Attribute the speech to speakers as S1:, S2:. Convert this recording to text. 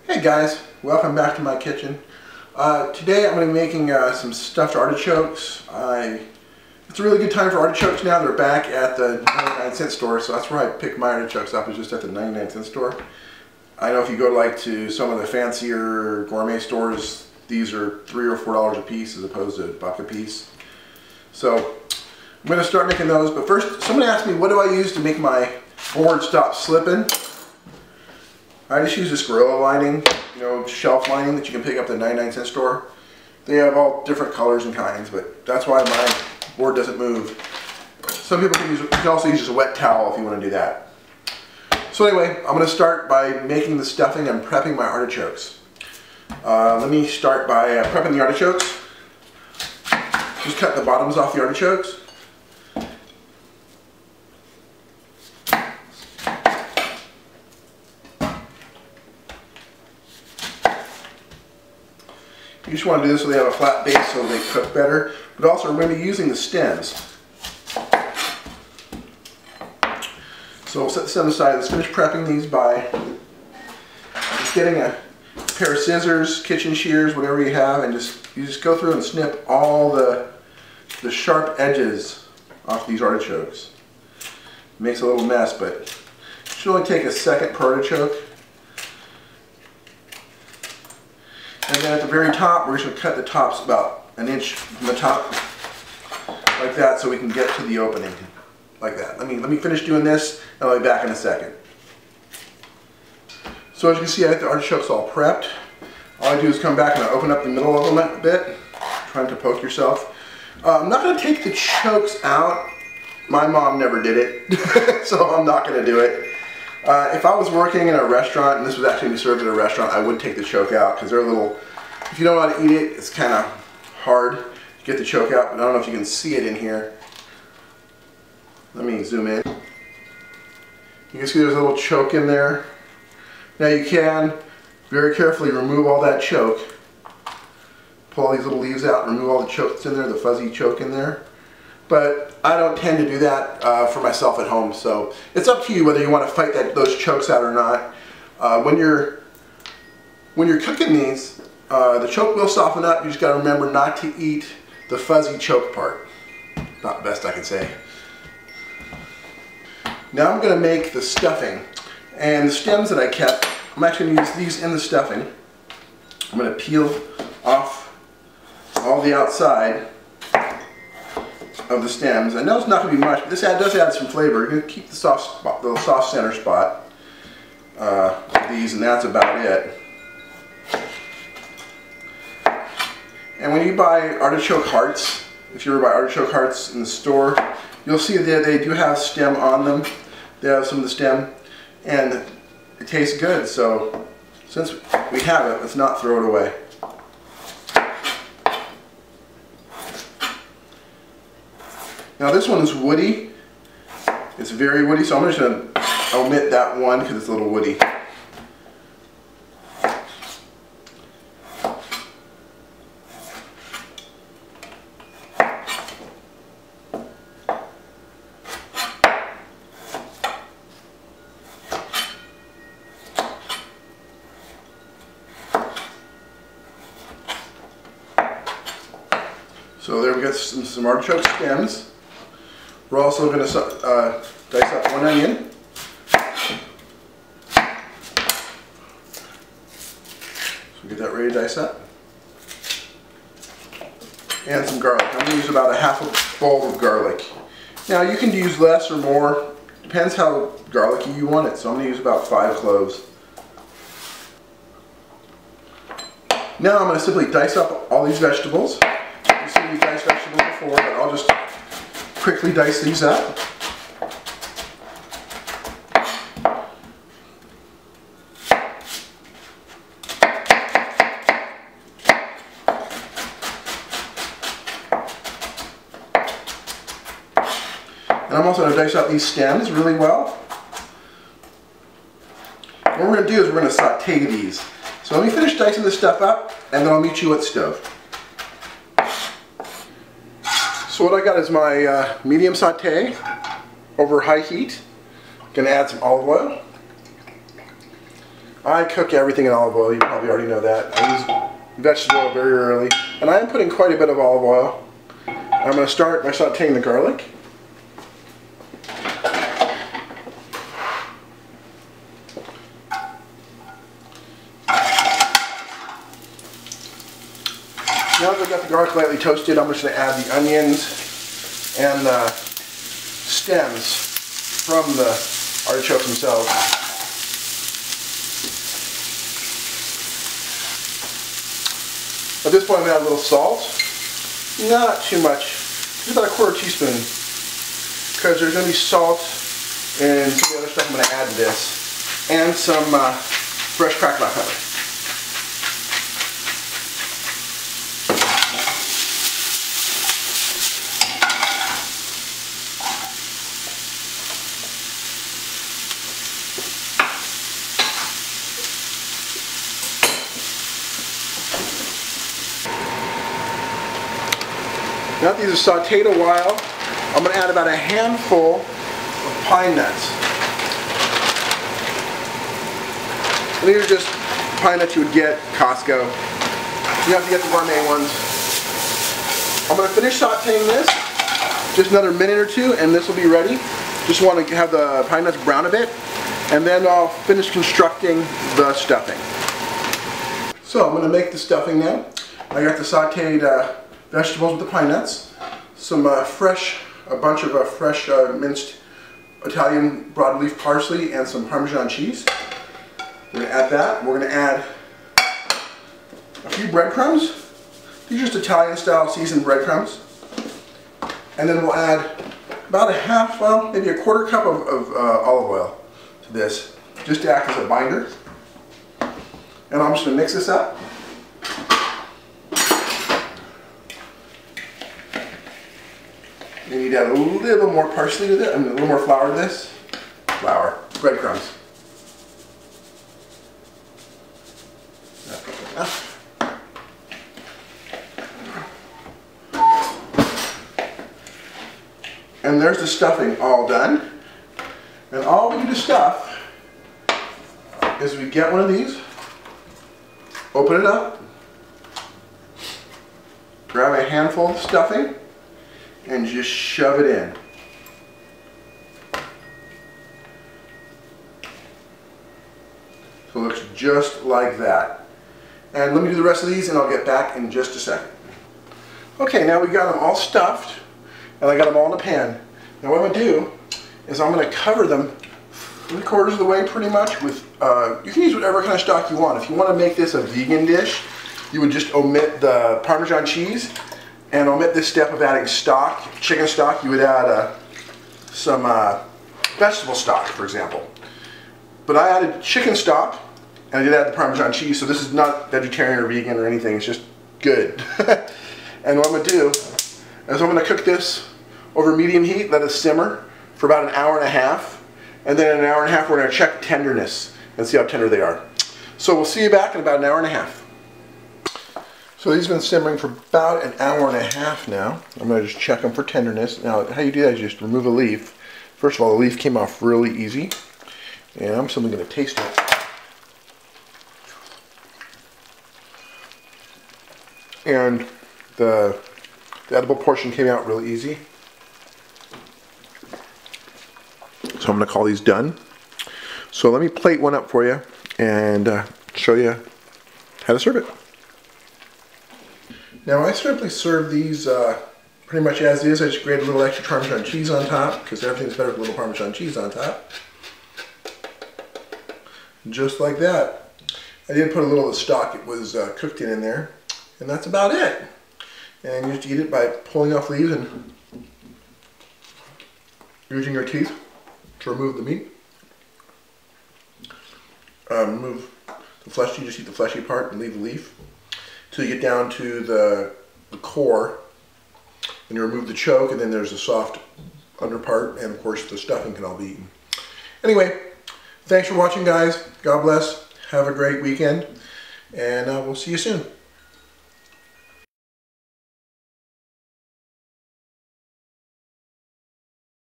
S1: Hey guys, welcome back to my kitchen. Today I'm going to be making some stuffed artichokes. It's a really good time for artichokes now. They're back at the 99-cent store, so that's where I pick my artichokes up, is just at the 99-cent store. I know if you go to some of the fancier gourmet stores, these are $3 or $4 a piece as opposed to $1 a piece. So I'm going to start making those, but first somebody asked me what do I use to make my board stop slipping. I just use this Gorilla lining, shelf lining that you can pick up at the 99-cent store. They have all different colors and kinds, but that's why my board doesn't move. Some people can also use just a wet towel if you want to do that. So anyway, I'm going to start by making the stuffing and prepping my artichokes. Let me start by prepping the artichokes. Just cut the bottoms off the artichokes. You just want to do this so they have a flat base so they cook better, but also we're going to be using the stems. So we'll set the stems aside. Let's finish prepping these by just getting a pair of scissors, kitchen shears, whatever you have, and you just go through and snip all the sharp edges off these artichokes. It makes a little mess, but it should only take a second per artichoke. And then at the very top, we're just going to cut the tops about an inch from the top, like that, so we can get to the opening, like that. Let me finish doing this, and I'll be back in a second. So as you can see, I have the artichokes all prepped. All I do is come back and I open up the middle of them a bit, trying to poke yourself. I'm not going to take the chokes out. My mom never did it, so I'm not going to do it. If I was working in a restaurant, and this was actually served at a restaurant, I would take the choke out, because they're a little, if you don't know how to eat it, it's kind of hard to get the choke out, but I don't know if you can see it in here. Let me zoom in. You can see there's a little choke in there. Now you can very carefully remove all that choke. Pull all these little leaves out and remove all the choke that's in there, the fuzzy choke in there. But I don't tend to do that for myself at home, so it's up to you whether you want to fight those chokes out or not. When you're cooking these, the choke will soften up. You just got to remember not to eat the fuzzy choke part. Not the best I can say. Now I'm going to make the stuffing, and the stems that I kept, I'm actually going to use these in the stuffing. I'm going to peel off all the outside of the stems. I know it's not going to be much, but this does add some flavor. You're going to keep the soft spot, the soft center spot of these, and that's about it. And when you buy artichoke hearts, if you ever buy artichoke hearts in the store, you'll see that they do have stem on them. They have some of the stem, and it tastes good. So since we have it, let's not throw it away. Now this one is woody. It's very woody, so I'm just going to omit that one because it's a little woody. So there we got some artichoke stems. We're also going to dice up one onion. So get that ready to dice up. And some garlic. I'm going to use about a half a bowl of garlic. Now you can use less or more. Depends how garlicky you want it. So I'm going to use about 5 cloves. Now I'm going to simply dice up all these vegetables. You've seen these diced vegetables before, but I'll just quickly dice these up. And I'm also going to dice up these stems really well. What we're going to do is we're going to saute these. So let me finish dicing this stuff up, and then I'll meet you at the stove. So what I got is my medium saute over high heat. Gonna add some olive oil. I cook everything in olive oil. You probably already know that. I use vegetable oil very early. And I am putting quite a bit of olive oil. I'm going to start by sauteing the garlic. Now that I've got the garlic lightly toasted, I'm just going to add the onions and the stems from the artichokes themselves. At this point I'm going to add a little salt. Not too much, just about a quarter teaspoon, because there's going to be salt and some of the other stuff I'm going to add to this, and some fresh cracked black pepper. Now that these are sauteed a while, I'm going to add about a handful of pine nuts. And these are just pine nuts you would get at Costco. You have to get the gourmet ones. I'm going to finish sauteing this, just another minute or two, and this will be ready. Just want to have the pine nuts brown a bit, and then I'll finish constructing the stuffing. So I'm going to make the stuffing now. I got the sauteed vegetables with the pine nuts, some a bunch of fresh minced Italian broadleaf parsley, and some Parmesan cheese. We're going to add that. We're going to add a few breadcrumbs. These are just Italian style seasoned breadcrumbs. And then we'll add about a half, well, maybe a quarter cup of olive oil to this, just to act as a binder. And I'm just going to mix this up. You need to add a little more parsley to this, a little more flour to this. Breadcrumbs. And there's the stuffing all done. And all we do to stuff is we get one of these, open it up, grab a handful of stuffing, and just shove it in. So it looks just like that. And let me do the rest of these and I'll get back in just a second. Okay, now we got them all stuffed and I got them all in a pan. Now what I'm going to do is I'm going to cover them 3/4 of the way pretty much with, you can use whatever kind of stock you want. If you want to make this a vegan dish, you would just omit the Parmesan cheese and omit this step of adding stock, chicken stock. You would add some vegetable stock, for example. But I added chicken stock, and I did add the Parmesan cheese, so this is not vegetarian or vegan or anything, it's just good. And what I'm going to do is I'm going to cook this over medium heat, let it simmer for about an hour and a half, and then in an hour and a half we're going to check tenderness and see how tender they are. So we'll see you back in about an hour and a half. So these have been simmering for about an hour and a half now. I'm going to just check them for tenderness. Now how you do that is you just remove a leaf. First of all, the leaf came off really easy. And I'm simply going to taste it. And the edible portion came out really easy. So I'm going to call these done. So let me plate one up for you and show you how to serve it. Now I simply serve these pretty much as is. I just grate a little extra Parmesan cheese on top because everything's better with a little Parmesan cheese on top. Just like that. I did put a little of the stock it was cooked in there, and that's about it. And you just eat it by pulling off leaves and using your teeth to remove the meat. Remove the flesh. You just eat the fleshy part and leave the leaf till you get down to the core, and you remove the choke, and then there's the soft under part, and of course the stuffing can all be eaten. Anyway, thanks for watching, guys. God bless. Have a great weekend, and we'll see you soon.